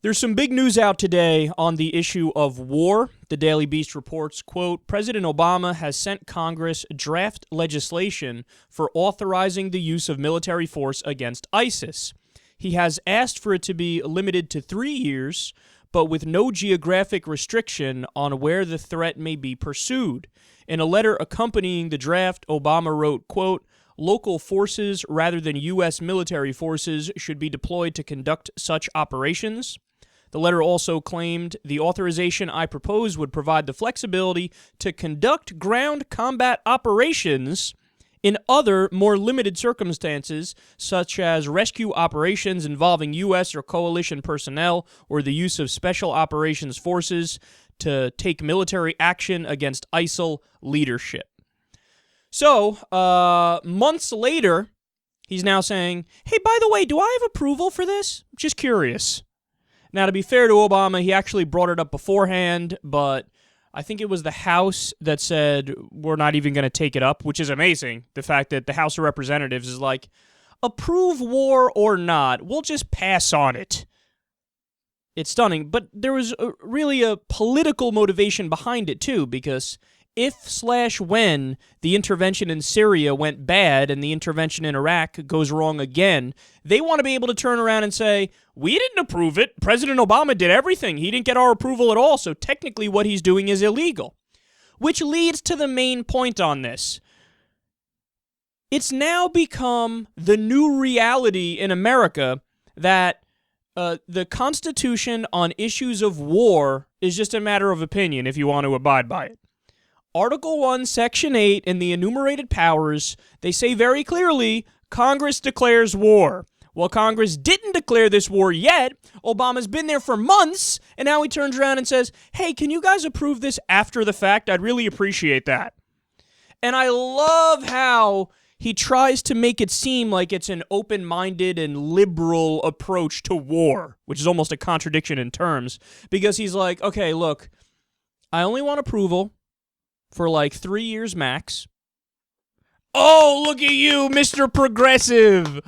There's some big news out today on the issue of war. The Daily Beast reports, quote, President Obama has sent Congress draft legislation for authorizing the use of military force against ISIS. He has asked for it to be limited to 3 years, but with no geographic restriction on where the threat may be pursued. In a letter accompanying the draft, Obama wrote, quote, local forces rather than U.S. military forces should be deployed to conduct such operations. The letter also claimed the authorization I propose would provide the flexibility to conduct ground combat operations in other, more limited circumstances, such as rescue operations involving U.S. or coalition personnel or the use of special operations forces to take military action against ISIL leadership. So, months later, he's now saying, hey, by the way, do I have approval for this? Just curious. Now, to be fair to Obama, he actually brought it up beforehand, but I think it was the House that said, we're not even going to take it up, which is amazing. The fact that the House of Representatives is like, approve war or not, we'll just pass on it. It's stunning, but there was really a political motivation behind it, too, because if/when the intervention in Syria went bad and the intervention in Iraq goes wrong again, they want to be able to turn around and say, we didn't approve it. President Obama did everything. He didn't get our approval at all, so technically what he's doing is illegal. Which leads to the main point on this. It's now become the new reality in America that the Constitution on issues of war is just a matter of opinion if you want to abide by it. Article 1, Section 8, in the enumerated powers, they say very clearly, Congress declares war. Well, Congress didn't declare this war yet. Obama's been there for months, and now he turns around and says, hey, can you guys approve this after the fact? I'd really appreciate that. And I love how he tries to make it seem like it's an open-minded and liberal approach to war, which is almost a contradiction in terms, because he's like, okay, look, I only want approval for like 3 years max. Oh, look at you, Mr. Progressive.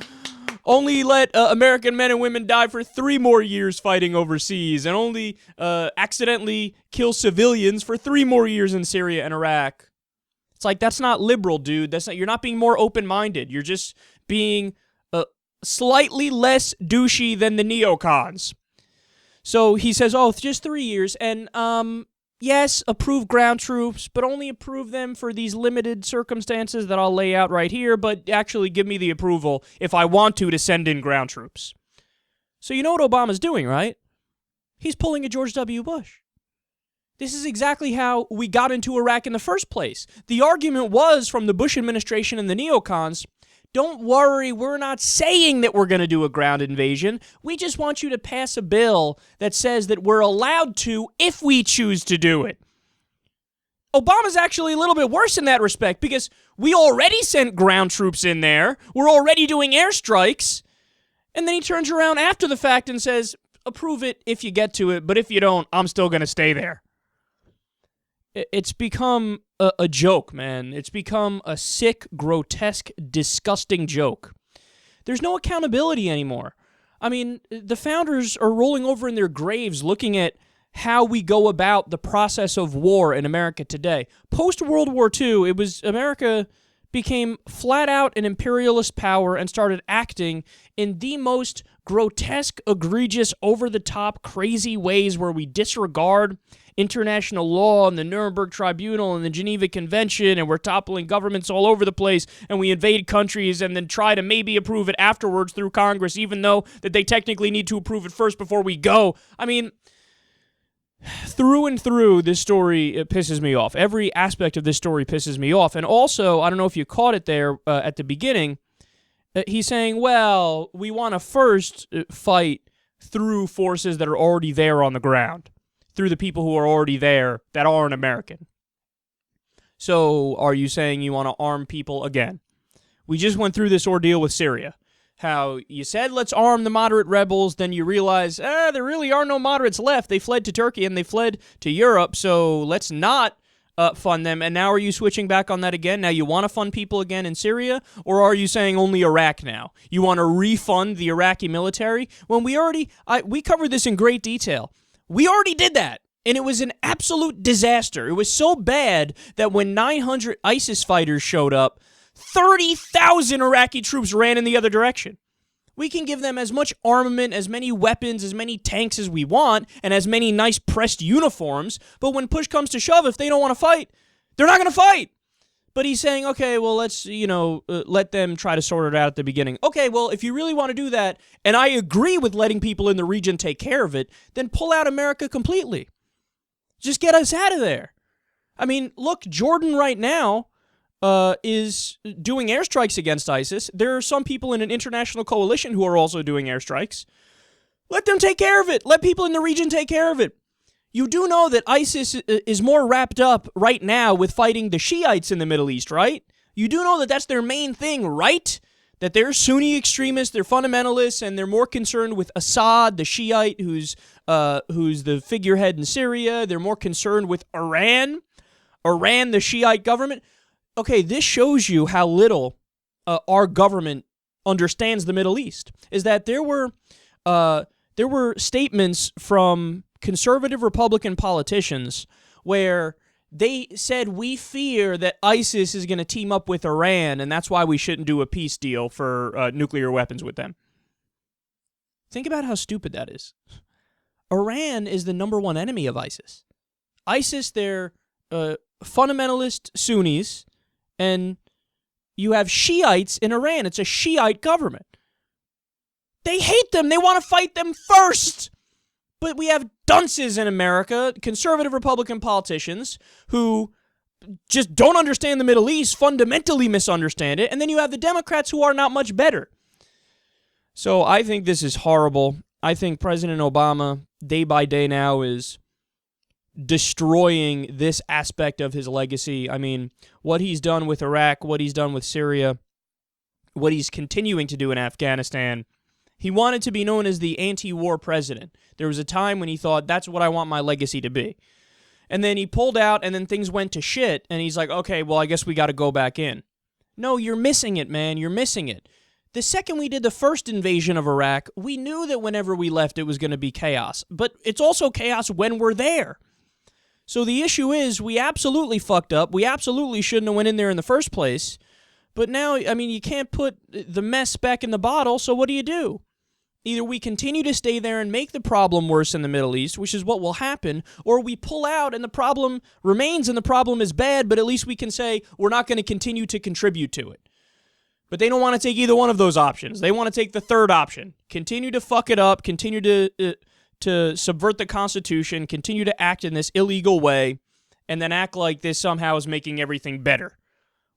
Only let American men and women die for 3 more years fighting overseas, and only accidentally kill civilians for 3 more years in Syria and Iraq. It's like, that's not liberal, dude. You're not being more open-minded. You're just being slightly less douchey than the neocons. So he says, oh, just 3 years, and yes, approve ground troops, but only approve them for these limited circumstances that I'll lay out right here, but actually give me the approval if I want to send in ground troops. So you know what Obama's doing, right? He's pulling a George W. Bush. This is exactly how we got into Iraq in the first place. The argument was from the Bush administration and the neocons, don't worry, we're not saying that we're going to do a ground invasion. We just want you to pass a bill that says that we're allowed to if we choose to do it. Obama's actually a little bit worse in that respect because we already sent ground troops in there. We're already doing airstrikes. And then he turns around after the fact and says, approve it if you get to it, but if you don't, I'm still going to stay there. It's become a joke, man. It's become a sick, grotesque, disgusting joke. There's no accountability anymore. I mean, the founders are rolling over in their graves looking at how we go about the process of war in America today. Post-World War II, America became flat out an imperialist power and started acting in the most grotesque, egregious, over-the-top, crazy ways where we disregard international law and the Nuremberg Tribunal and the Geneva Convention, and we're toppling governments all over the place, and we invade countries and then try to maybe approve it afterwards through Congress, even though that they technically need to approve it first before we go. I mean, through and through, this story, it pisses me off. Every aspect of this story pisses me off. And also, I don't know if you caught it there at the beginning, he's saying, well, we want to first fight through forces that are already there on the ground, through the people who are already there that aren't American. So are you saying you want to arm people again? We just went through this ordeal with Syria. How you said, let's arm the moderate rebels, then you realize, there really are no moderates left. They fled to Turkey and they fled to Europe, so let's not fund them, and now are you switching back on that again? Now you want to fund people again in Syria, or are you saying only Iraq now? You want to refund the Iraqi military? When we covered this in great detail. We already did that, and it was an absolute disaster. It was so bad that when 900 ISIS fighters showed up, 30,000 Iraqi troops ran in the other direction. We can give them as much armament, as many weapons, as many tanks as we want, and as many nice pressed uniforms, but when push comes to shove, if they don't want to fight, they're not going to fight. But he's saying, okay, well, let's, let them try to sort it out at the beginning. Okay, well, if you really want to do that, and I agree with letting people in the region take care of it, then pull out America completely. Just get us out of there. I mean, look, Jordan right now is doing airstrikes against ISIS. There are some people in an international coalition who are also doing airstrikes. Let them take care of it. Let people in the region take care of it. You do know that ISIS is more wrapped up right now with fighting the Shiites in the Middle East, right? You do know that that's their main thing, right? That they're Sunni extremists, they're fundamentalists, and they're more concerned with Assad, the Shiite, who's the figurehead in Syria. They're more concerned with Iran, the Shiite government. Okay, this shows you how little our government understands the Middle East. Is that there were statements from conservative Republican politicians where they said, we fear that ISIS is going to team up with Iran, and that's why we shouldn't do a peace deal for nuclear weapons with them. Think about how stupid that is. Iran is the number one enemy of ISIS. ISIS, they're fundamentalist Sunnis, and you have Shiites in Iran. It's a Shiite government. They hate them. They want to fight them first. But we have dunces in America, conservative Republican politicians, who just don't understand the Middle East, fundamentally misunderstand it, and then you have the Democrats who are not much better. So I think this is horrible. I think President Obama, day by day now, is destroying this aspect of his legacy. I mean, what he's done with Iraq, what he's done with Syria, what he's continuing to do in Afghanistan. He wanted to be known as the anti-war president. There was a time when he thought, that's what I want my legacy to be. And then he pulled out, and then things went to shit, and he's like, okay, well, I guess we got to go back in. No, you're missing it, man. You're missing it. The second we did the first invasion of Iraq, we knew that whenever we left, it was going to be chaos. But it's also chaos when we're there. So the issue is, we absolutely fucked up. We absolutely shouldn't have went in there in the first place. But now, I mean, you can't put the mess back in the bottle, so what do? Either we continue to stay there and make the problem worse in the Middle East, which is what will happen, or we pull out and the problem remains and the problem is bad, but at least we can say we're not going to continue to contribute to it. But they don't want to take either one of those options. They want to take the third option. Continue to fuck it up, continue to subvert the Constitution, continue to act in this illegal way, and then act like this somehow is making everything better.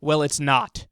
Well, it's not.